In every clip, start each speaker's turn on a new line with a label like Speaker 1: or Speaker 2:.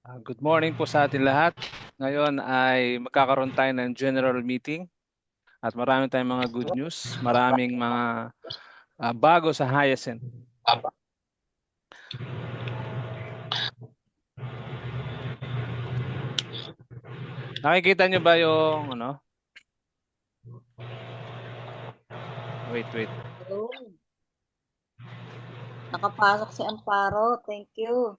Speaker 1: Good morning po sa atin lahat. Ngayon ay magkakaroon tayo ng general meeting at marami tayong mga good news, maraming mga bago sa Hyacinth. Nakikita nyo ba yung ano? Wait.
Speaker 2: Hello. Nakapasok si Amparo. Thank you.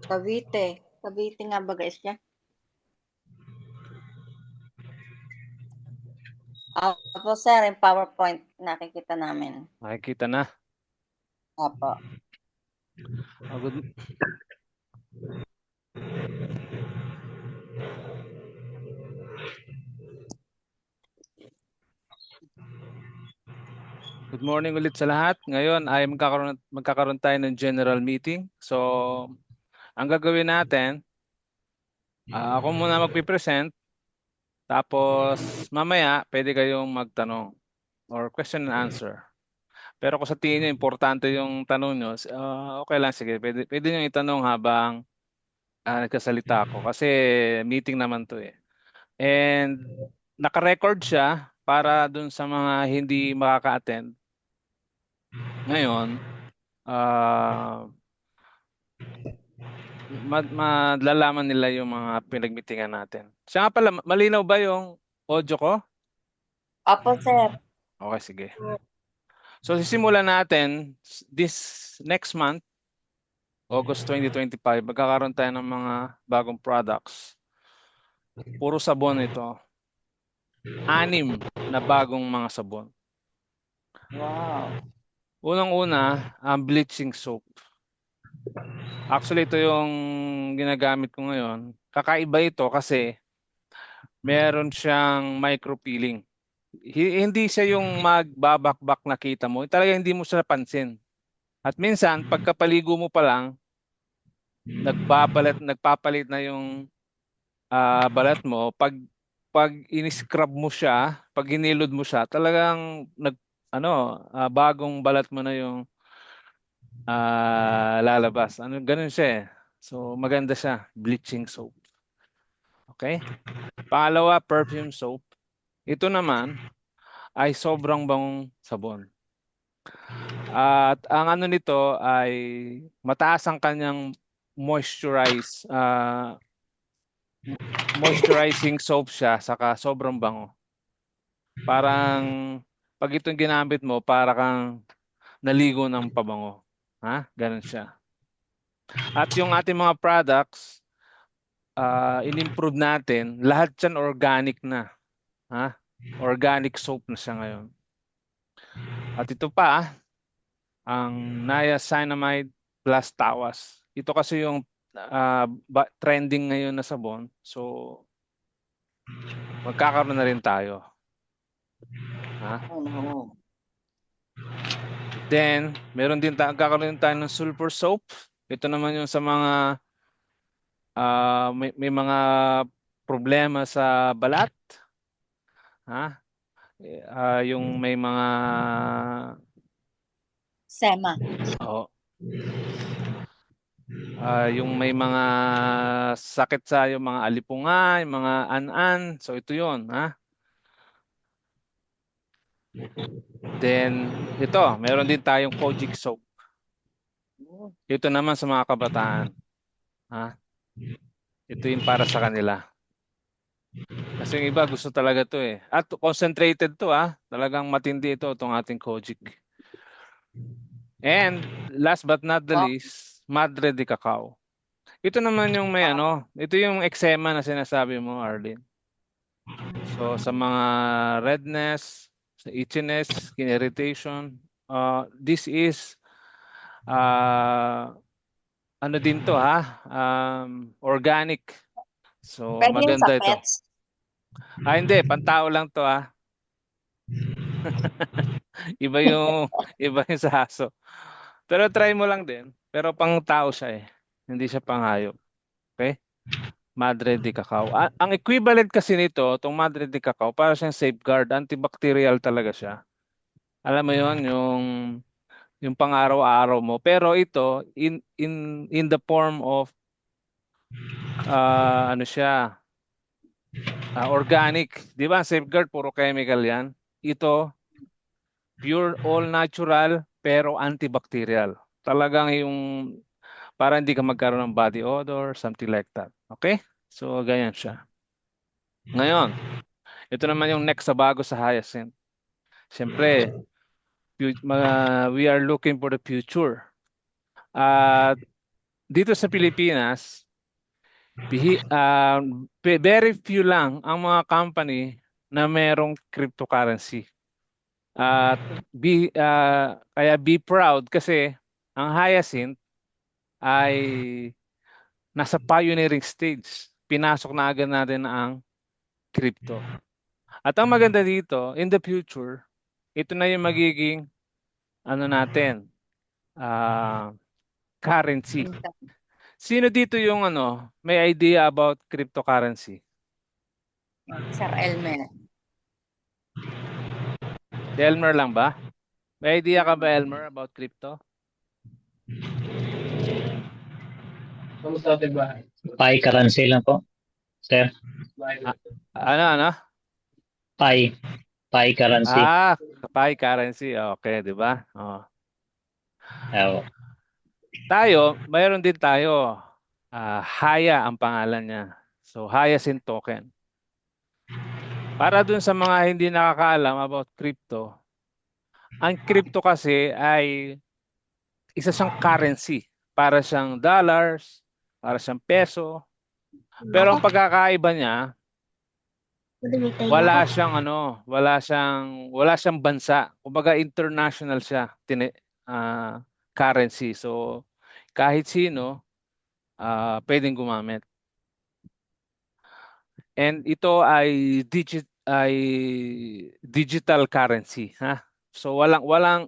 Speaker 2: Cavite. Cavite nga ba guys niya? Apo sir, yung PowerPoint nakikita namin.
Speaker 1: Nakikita na.
Speaker 2: Apo.
Speaker 1: Good. Good morning ulit sa lahat. Ngayon ay magkakaroon tayo ng general meeting. So, ang gagawin natin, ako muna magpipresent. Tapos, mamaya, pwede kayong magtanong or question and answer. Pero kung sa tingin nyo, importante yung tanong nyo, okay lang, sige. Pwede nyo itanong habang nagkasalita ako. Kasi meeting naman to eh. And naka-record siya para dun sa mga hindi makaka-attend. Ngayon, madlalaman nila yung mga pinagmitingan natin. Siya nga pala, malinaw ba yung audio ko?
Speaker 2: Apo sir.
Speaker 1: Okay, sige. So sisimulan natin this next month, August 2025, magkakaroon tayo ng mga bagong products. Puro sabon ito. 6 na bagong mga sabon.
Speaker 2: Wow.
Speaker 1: Unang-una, ang bleaching soap. Actually, ito yung ginagamit ko ngayon. Kakaiba ito kasi meron siyang micro-peeling. Hindi siya yung magbabakbak na kita mo. Talaga hindi mo siya napansin. At minsan, pagkapaligo mo pa lang, nagpapalit na yung balat mo. Pag in-scrub mo siya, pag hinilod mo siya, talagang bagong balat mo na yung lalabas. Ganun siya eh. So maganda siya, bleaching soap. Okay? Pangalawa, perfume soap. Ito naman ay sobrang bangong sabon. At ang ano nito ay mataas ang kanyang moisturizing soap siya, saka sobrang bango. Parang pag itong ginamit mo, para kang naligo ng pabango. Ha? Ganun siya. At yung ating mga products, in-improve natin, lahat yan organic na. Ha? Organic soap na siya ngayon. At ito pa, ang niacinamide plus tawas. Ito kasi yung trending ngayon na sabon. So, magkakaroon na rin tayo. Ha?
Speaker 2: Ano?
Speaker 1: Then, magkakaroon tayo ng sulfur soap. Ito naman yung sa mga may mga problema sa balat. Ha? Yung may mga
Speaker 2: Sema.
Speaker 1: oh, yung may mga sakit sa yung mga alipungan, yung mga an-an. So ito 'yon, ha? Then ito, meron din tayong Kojic soap. Ito naman sa mga kabataan, ha? Ito yung para sa kanila. Kasi yung iba gusto talaga to eh. At concentrated to, ha? Talagang matindi ito, itong ating Kojic. And last but not the least, Madre de Cacao. Ito naman yung ito yung eczema na sinasabi mo, Arlene. So sa mga redness, sa itchiness, skin irritation, this is ano din to ha? Organic. So
Speaker 2: Pwede yun sa
Speaker 1: maganda ito.
Speaker 2: pets.
Speaker 1: Hindi, pantao lang to ha. Iba yung iba yung sa aso. Pero try mo lang din. Pero pang tao siya eh. Hindi siya pang hayop. Okay? Madre de Cacao. Ang equivalent kasi nito, itong Madre de Cacao, para siyang safeguard, antibacterial talaga siya. Alam mo yon yung yung pang-araw-araw mo. Pero ito in the form of ano siya, organic, 'di ba? Safeguard puro chemical 'yan. Ito pure all natural pero antibacterial. Talagang yung para hindi ka magkaroon ng body odor, something like that. Okay? So ganyan siya. Ngayon, ito naman yung next sa bago sa Hyacinth. Siyempre, we are looking for the future. At dito sa Pilipinas, very few lang ang mga company na merong cryptocurrency. At kaya be proud kasi ang Hyacinth ay nasa pioneering stage. Pinasok na agad natin ang crypto. At ang maganda dito, in the future, ito na yung magiging ano natin, ah currency. Sino dito yung may idea about cryptocurrency?
Speaker 2: Sir Elmer.
Speaker 1: Si Elmer lang ba? May idea ka ba, Elmer, about crypto?
Speaker 3: Pi currency lang po, sir.
Speaker 1: Ano?
Speaker 3: Pi currency.
Speaker 1: Pi currency. Okay, di ba? Oh.
Speaker 3: Oo.
Speaker 1: Mayroon din tayo. Haya ang pangalan niya. So, Hyacinth token. Para dun sa mga hindi nakakaalam about crypto, ang crypto kasi ay isa siyang currency. Para siyang dollars, para siyang peso. Pero ang pagkakaiba niya, wala siyang bansa. Kumbaga international siya, currency. So kahit sino pwedeng gumamit. And ito ay digital currency, ha? So walang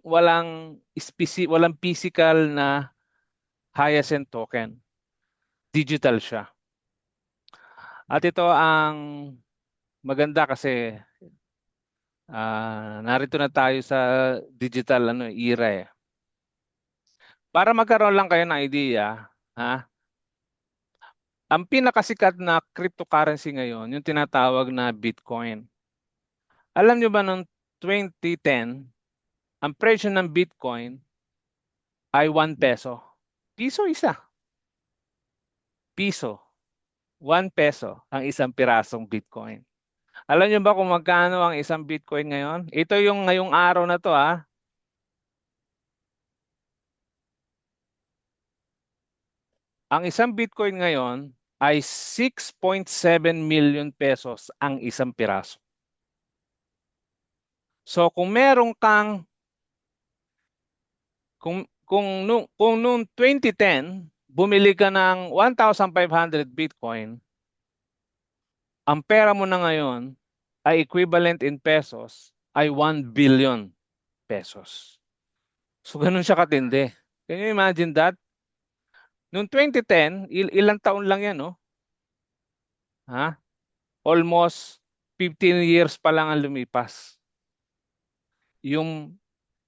Speaker 1: physical na Hyacinth token. Digital siya. At ito ang maganda kasi narito na tayo sa digital era eh. Para magkaroon lang kayo ng idea, ha? Ang pinakasikat na cryptocurrency ngayon, yung tinatawag na Bitcoin. Alam nyo ba noong 2010, ang presyo ng Bitcoin ay 1 peso. Piso isa. Piso. 1 peso ang isang pirasong Bitcoin. Alam nyo ba kung magkano ang isang Bitcoin ngayon? Ito yung ngayong araw na to, ha? Ang isang Bitcoin ngayon ay 6.7 million pesos ang isang piraso. So kung meron kang kung noong 2010 bumili ka ng 1,500 Bitcoin, ang pera mo na ngayon ay equivalent in pesos ay 1 billion pesos. So ganun siya katindi. Can you imagine that? Noong 2010, ilang taon lang yan, no? Ha? Almost 15 years pa lang ang lumipas. Yung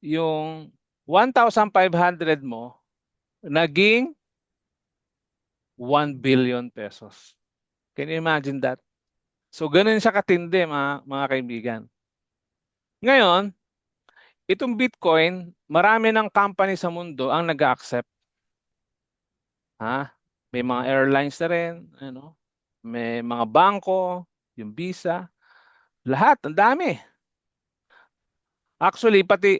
Speaker 1: 1,500 mo naging 1 billion pesos. Can you imagine that? So ganun siya katindi, mga kaibigan. Ngayon, itong Bitcoin, marami ng company sa mundo ang nag-accept. Ha? May mga airlines na rin, may mga bangko, yung Visa, lahat, ang dami. Actually, pati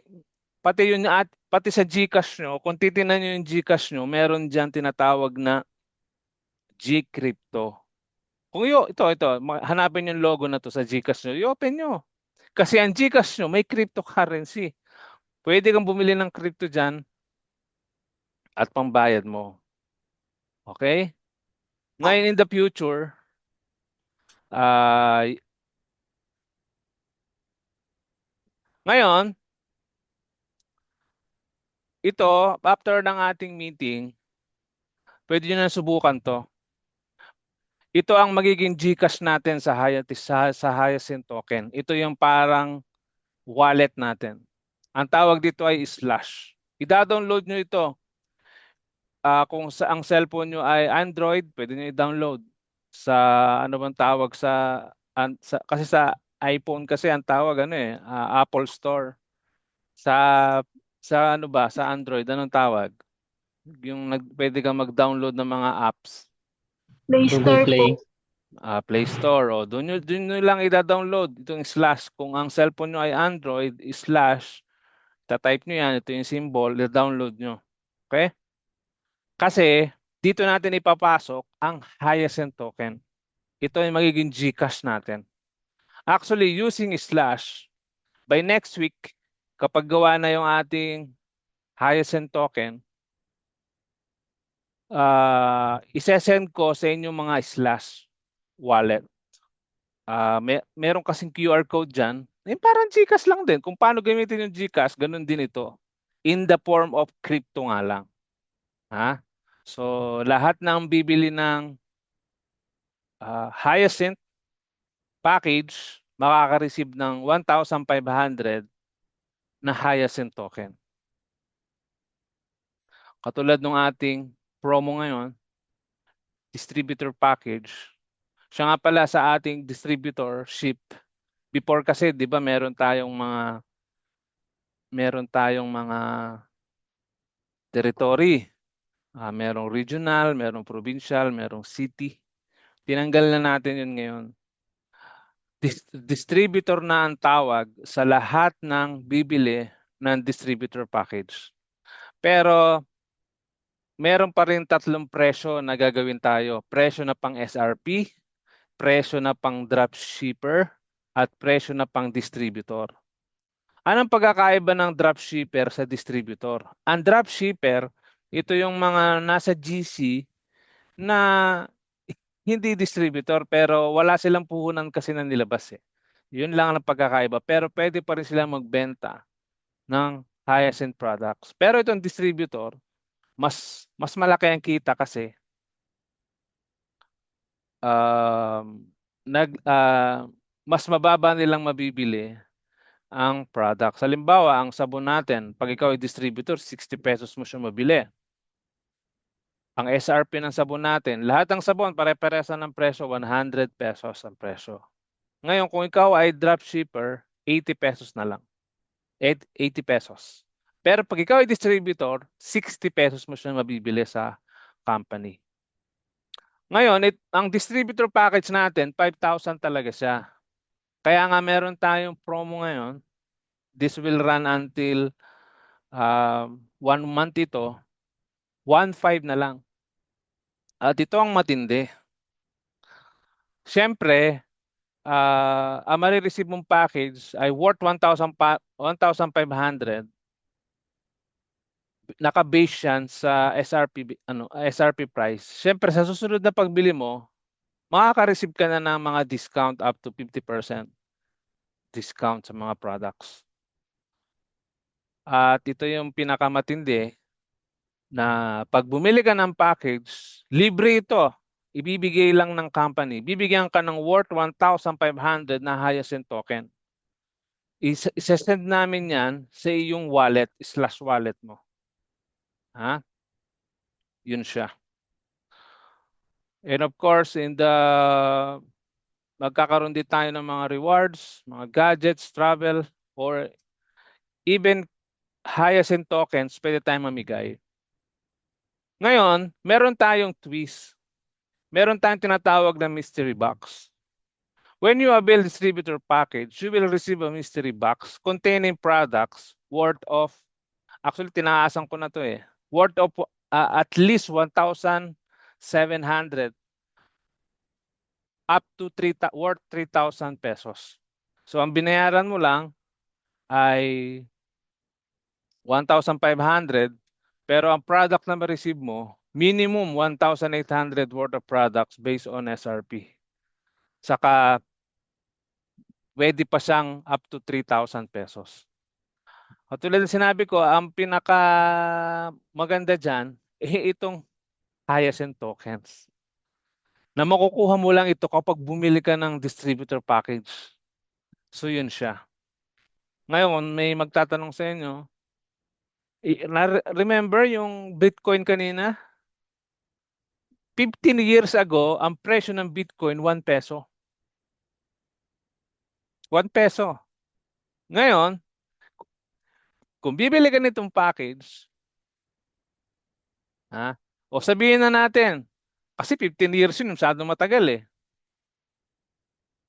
Speaker 1: sa GCash nyo, kung titingnan nyo yung GCash nyo, meron diyan tinatawag na Gcrypto. Ito, hanapin yung logo na to sa GCash nyo, i-open nyo. Kasi ang GCash nyo, may cryptocurrency. Pwede kang bumili ng crypto dyan at pambayad mo. Okay? Ngayon in the future, ngayon, ito, after ng ating meeting, pwede nyo na subukan to. Ito ang magiging GCash natin sa Hyacinth token. Ito yung parang wallet natin. Ang tawag dito ay Slash. I-download nyo ito. Kung sa ang cellphone nyo ay Android, pwede nyo i-download sa ano bang tawag kasi sa iPhone kasi ang tawag Apple Store. Sa ano ba sa Android anong tawag? Yung pwede kang mag-download ng mga apps.
Speaker 4: Play
Speaker 3: Google
Speaker 4: Store
Speaker 3: Play.
Speaker 4: po.
Speaker 1: Play Store o doon nyo lang i-download itong slash kung ang cellphone nyo ay Android slash ta-type nyo yan, ito yung symbol, i-download nyo. Okay? Kasi dito natin ipapasok ang Hyacinth token. Ito ay magiging GCash natin. Actually, using slash, by next week, kapag gawa na yung ating Hyacinth token, isesend ko sa inyo mga slash wallet. Meron kasing QR code dyan. Parang GCash lang din. Kung paano gamitin yung GCash, ganun din ito. In the form of crypto nga lang. Ha? So, lahat ng bibili ng Hyacinth package, makaka-receive ng 1,500 na Hyacinth token. Katulad ng ating promo ngayon, distributor package. Siya nga pala sa ating distributorship. Before kasi, 'di ba, meron tayong mga territory. Merong regional, merong provincial, merong city. Tinanggal na natin 'yun ngayon. Distributor na ang tawag sa lahat ng bibili ng distributor package. Pero meron pa rin tatlong presyo na gagawin tayo. Presyo na pang SRP, presyo na pang dropshipper, at presyo na pang distributor. Anong pagkakaiba ng dropshipper sa distributor? Ang dropshipper, ito yung mga nasa GC na hindi distributor pero wala silang puhunan kasi na nilabas eh. Yun lang ang pagkakaiba. Pero pwede pa rin silang magbenta ng Hyacinth products. Pero itong distributor, mas malaki ang kita kasi mas mababa nilang mabibili ang product. Halimbawa, ang sabon natin, pag ikaw ay distributor, 60 pesos mo siya mabili. Ang SRP ng sabon natin, lahat ng sabon pare-paresa ng presyo, 100 pesos ang presyo. Ngayon, kung ikaw ay dropshipper, 80 pesos na lang. 80 pesos. Pero pag ikaw ay distributor, 60 pesos mo siya mabibili sa company. Ngayon, ang distributor package natin, 5,000 talaga siya. Kaya nga meron tayong promo ngayon. This will run until 1 month ito. 1,500 na lang. At ito ang matindi. Siyempre, ang marireceive mong package ay worth 1,500. Naka-base yan sa SRP price. Siyempre, sa susunod na pagbili mo, makaka-receive ka na ng mga discount up to 50% discount sa mga products. At ito yung pinakamatindi na pag bumili ka ng package, libre ito. Ibibigay lang ng company. Bibigyan ka ng worth 1,500 na Hyacinth token. Isesend namin yan sa iyong wallet, slash wallet mo. Ha? Yun siya. And of course, magkakaroon din tayo ng mga rewards, mga gadgets, travel, or even Hyacinth tokens, pwede tayong mamigay. Ngayon, meron tayong twist. Meron tayong tinatawag na mystery box. When you avail distributor package, you will receive a mystery box containing products worth of, actually tinaasan ko na to worth of at least 1,700 up to worth 3,000 pesos. So ang binayaran mo lang ay 1,500, pero ang product na ma-receive mo, minimum 1,800 worth of products based on SRP. Saka pwede pa siyang up to 3,000 pesos. At tulad ng sinabi ko, ang pinaka maganda dyan, itong Hyacinth tokens. Na makukuha mo lang ito kapag bumili ka ng distributor package. So yun siya. Ngayon, may magtatanong sa inyo, Remember yung Bitcoin kanina? 15 years ago, ang presyo ng Bitcoin, 1 peso. 1 peso. Ngayon, kung bibili ka nitong package, o sabihin na natin, kasi 15 years yun, masyadong matagal eh.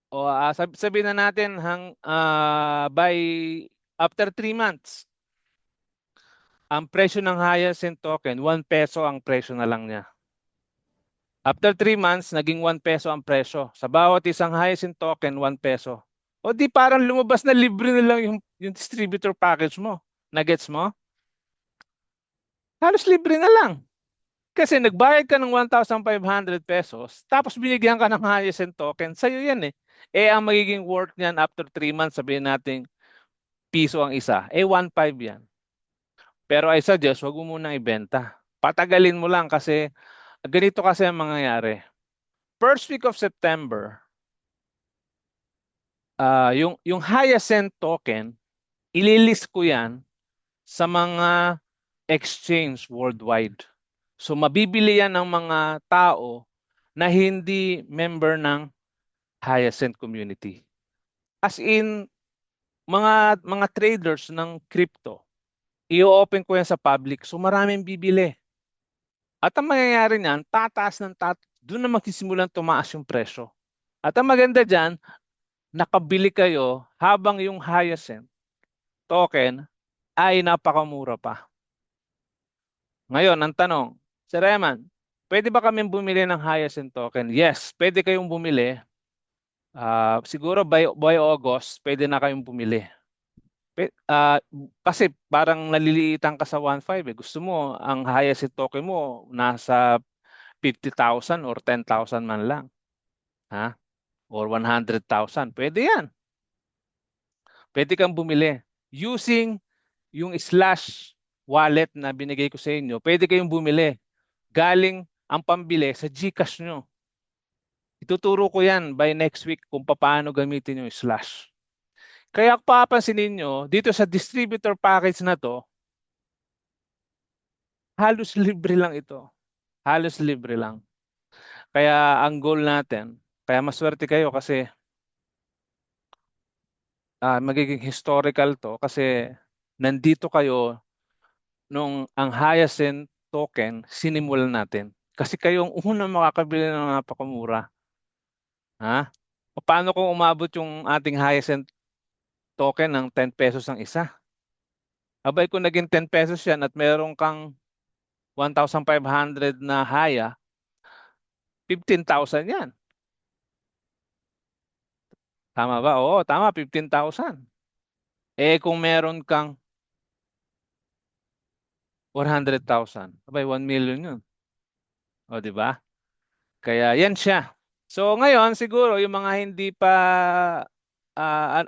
Speaker 1: O sabihin na natin by after 3 months, ang presyo ng Hyacinth token, 1 peso ang presyo na lang niya. After 3 months, naging 1 peso ang presyo. Sa bawat isang Hyacinth token, 1 peso. O di parang lumabas na libre na lang yung distributor package mo. Nagets mo? Halos libre na lang. Kasi nagbayad ka ng 1,500 pesos, tapos binigyan ka ng Hyacinth token, sa'yo yan eh. Ang magiging worth niyan after 3 months, sabihin natin, piso ang isa. 1.5 yan. Pero I suggest, wag mo munang ibenta. Patagalin mo lang kasi ganito kasi ang mangyayari. First week of September, yung Hyacinth token, ililist ko yan sa mga exchange worldwide. So mabibili yan ng mga tao na hindi member ng Hyacinth community. As in, mga traders ng crypto, i-open ko yan sa public. So maraming bibili. At ang mangyayari niyan, doon na magsisimulang tumaas yung presyo. At ang maganda dyan, nakabili kayo habang yung Hyacinth token ay napakamura pa. Ngayon, ang tanong, Sir Eman, pwede ba kami bumili ng Hyacinth token? Yes, pwede kayong bumili. Siguro by August, pwede na kayong bumili. Kasi parang naliliitan ka sa 1.5 eh. Gusto mo, ang Hyacinth token mo nasa 50,000 or 10,000 man lang. Or 100,000. Pwede yan. Pwede kang bumili. Using yung Slash wallet na binigay ko sa inyo, pwede kayong bumili. Galing ang pambili sa GCash nyo. Ituturo ko yan by next week kung paano gamitin yung Slash. Kaya kung papansinin nyo, dito sa distributor package na to, halos libre lang ito. Halos libre lang. Kaya ang goal natin, kaya maswerte kayo kasi magiging historical to kasi nandito kayo nung ang Hyacinth token sinimulan natin. Kasi kayo ang unang makakabili ng napakamura. Paano kung umabot yung ating Hyacinth token ng 10 pesos ang isa? Abay kung naging 10 pesos yan at meron kang 1,500 na haya, 15,000 yan. Tama ba? Oo, tama, 15,000. Kung meron kang 100,000, abay 1 million yun. O, di ba? Kaya yan siya. So ngayon, siguro yung mga hindi pa ah,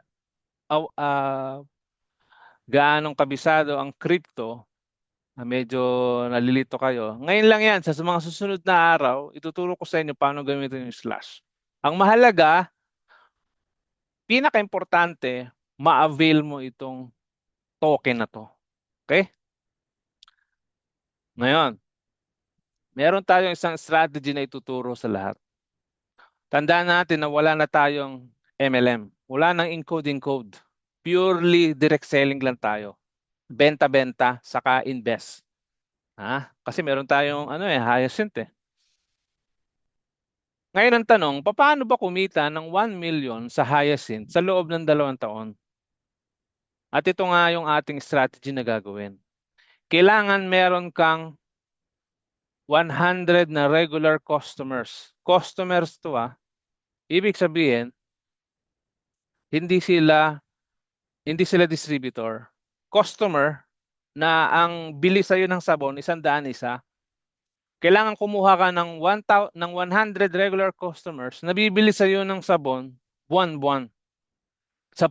Speaker 1: gaanong kabisado ang crypto, medyo nalilito kayo. Ngayon lang yan, sa mga susunod na araw, ituturo ko sa inyo paano gamitin yung Slash. Ang mahalaga, pinaka-importante, ma-avail mo itong token na to. Okay? Ngayon, meron tayong isang strategy na ituturo sa lahat. Tandaan natin na wala na tayong MLM. Wala nang encoding code. Purely direct selling lang tayo. Benta-benta, saka invest. Kasi meron tayong Hyacinth eh. Ngayon ang tanong, paano ba kumita ng 1 million sa Hyacinth sa loob ng 2 taon? At ito nga yung ating strategy na gagawin. Kailangan meron kang 100 na regular customers. Customers to ibig sabihin, hindi sila distributor. Customer na ang bili sa'yo ng sabon, 100 isa. Kailangan kumuha ka ng 100 regular customers na bibili sa'yo ng sabon buwan-buwan. 10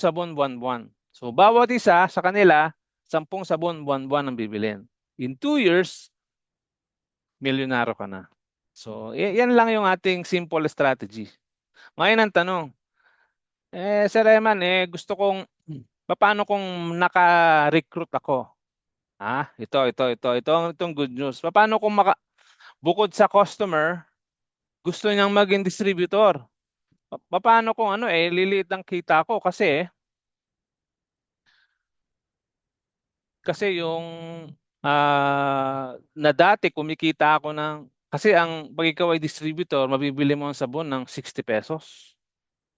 Speaker 1: sabon buwan-buwan. So, bawat isa sa kanila, 10 sabon buwan-buwan ang bibilin. In 2 years, milyonaryo ka na. So, yan lang yung ating simple strategy. Ngayon ang tanong, Sir Eman, gusto kong, paano kung naka-recruit ako? Itong good news. Paano kung bukod sa customer, gusto niyang maging distributor? Paano kung liliit ang kita ko kasi yung na dati kumikita ako kasi pag ikaw ay distributor, mabibili mo ang sabon ng 60 pesos.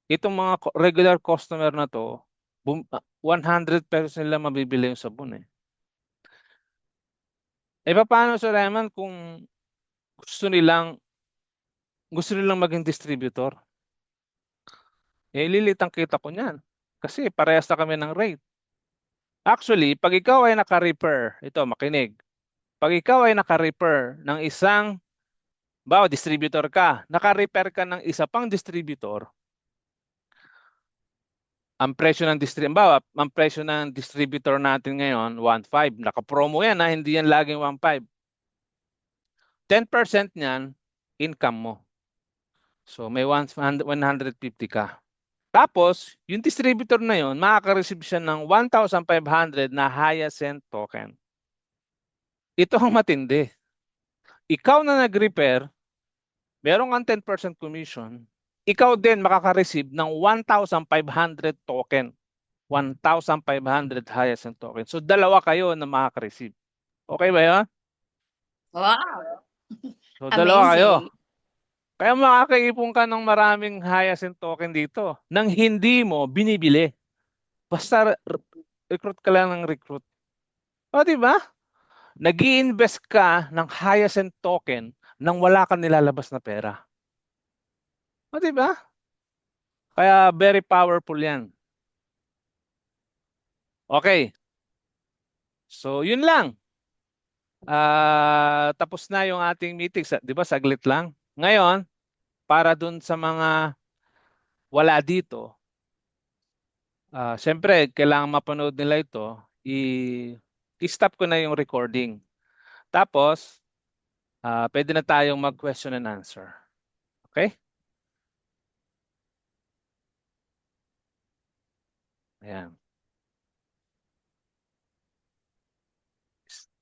Speaker 1: Itong mga regular customer na to, 100 pesos nila mabibili yung sabon eh. Paano sa Raymond kung gusto nilang maging distributor? Lilit ang kita ko niyan. Kasi parehas na kami ng rate. Actually, pag ikaw ay naka-refer, ito makinig. Pag ikaw ay naka-refer ng isang, distributor ka, naka-refer ka ng isa pang distributor, ang presyo ng distributor natin ngayon, 1.5. Naka-promo yan, hindi yan laging 1.5. 10% niyan, income mo. So, may 150 ka. Tapos, yung distributor na yon, makaka-receive siya ng 1,500 na Hyacinth token. Ito ang matindi. Ikaw na nag-repair, meron kang 10% commission, ikaw din makaka-receive ng 1,500 token. 1,500 Hyacinth token. So, dalawa kayo na makaka-receive. Okay ba yun?
Speaker 2: Wow!
Speaker 1: So, dalawa kayo.
Speaker 2: Amazing.
Speaker 1: Kaya makakaipon ka ng maraming Hyacinth token dito nang hindi mo binibili. Basta recruit ka lang ng recruit. O, di ba? Nag-i-invest ka ng Hyacinth token nang wala kang nilalabas na pera. O, di ba? Kaya very powerful yan. Okay. So, yun lang. Tapos na yung ating meeting. Di ba? Saglit lang. Ngayon, para dun sa mga wala dito, siyempre, kailangan mapanood nila ito. I-stop ko na yung recording. Tapos, pwede na tayong mag-question and answer. Okay? Ayan.